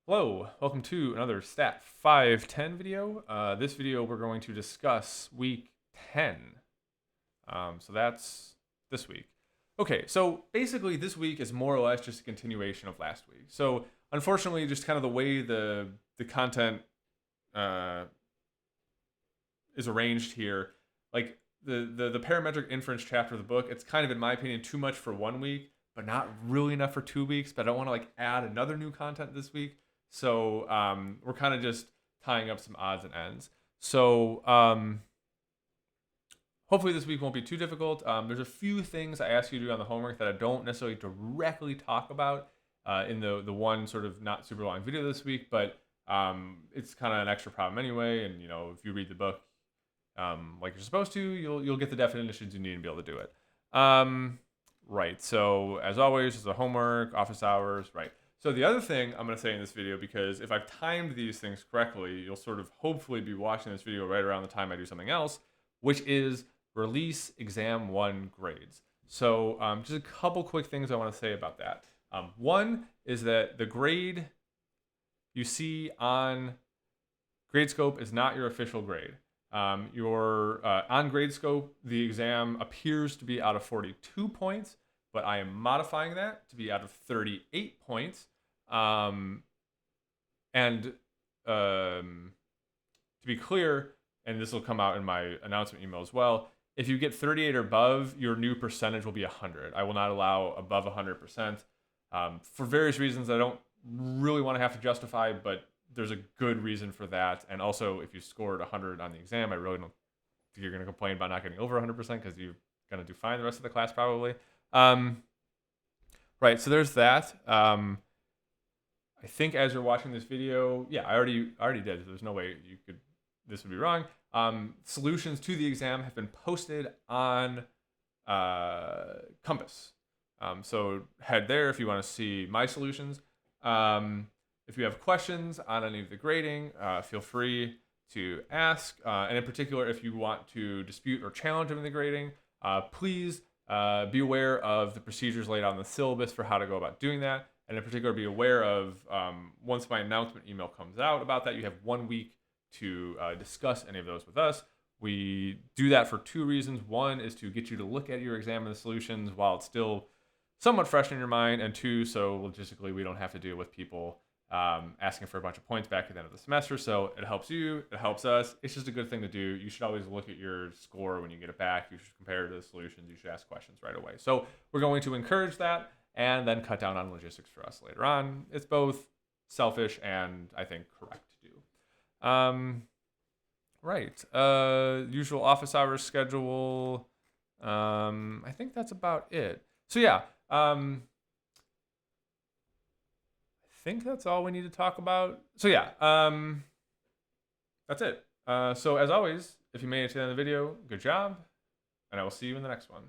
Hello, welcome to another Stat 510 video. This video we're going to discuss week 10. So that's this week. Okay, so basically this week is more or less just a continuation of last week. So unfortunately, just kind of the way the content is arranged here, like the parametric inference chapter of the book, it's kind of, in my opinion, too much for 1 week, but not really enough for 2 weeks. But I don't want to like add another new content this week. So we're kind of just tying up some odds and ends. So hopefully this week won't be too difficult. There's a few things I ask you to do on the homework that I don't necessarily directly talk about in the one sort of not super long video this week, but it's kind of an extra problem anyway. And you know, if you read the book like you're supposed to, you'll get the definitions you need to be able to do it. Right. So as always, just the homework, office hours, right. So the other thing I'm going to say in this video, because if I've timed these things correctly, you'll sort of hopefully be watching this video right around the time I do something else, which is release exam 1 grades. So just a couple quick things I want to say about that. One is that the grade you see on Gradescope is not your official grade. On Gradescope, the exam appears to be out of 42 points, but I am modifying that to be out of 38 points. And to be clear, and this will come out in my announcement email as well, if you get 38 or above, your new percentage will be 100. I will not allow above 100%. For various reasons I don't really want to have to justify, but there's a good reason for that. And also, if you scored 100 on the exam, I really don't think you're going to complain about not getting over 100% because you're going to do fine the rest of the class probably. Right, so there's that. I think as you're watching this video, yeah, I already did. There's no way this would be wrong. Solutions to the exam have been posted on Compass. So head there if you want to see my solutions. If you have questions on any of the grading, feel free to ask. And in particular, if you want to dispute or challenge any of the grading, please be aware of the procedures laid out in the syllabus for how to go about doing that. And in particular, be aware of once my announcement email comes out about that, you have 1 week to discuss any of those with us. We do that for 2 reasons. One is to get you to look at your exam and the solutions while it's still somewhat fresh in your mind. And 2, so logistically, we don't have to deal with people asking for a bunch of points back at the end of the semester. So it helps you, it helps us. It's just a good thing to do. You should always look at your score when you get it back. You should compare it to the solutions. You should ask questions right away. So we're going to encourage that and then cut down on logistics for us later on. It's both selfish and I think correct to do. Right. Usual office hours schedule. I think that's about it. So yeah. I think that's all we need to talk about. So yeah, that's it. So as always, if you made it to the end of the video, good job, and I will see you in the next one.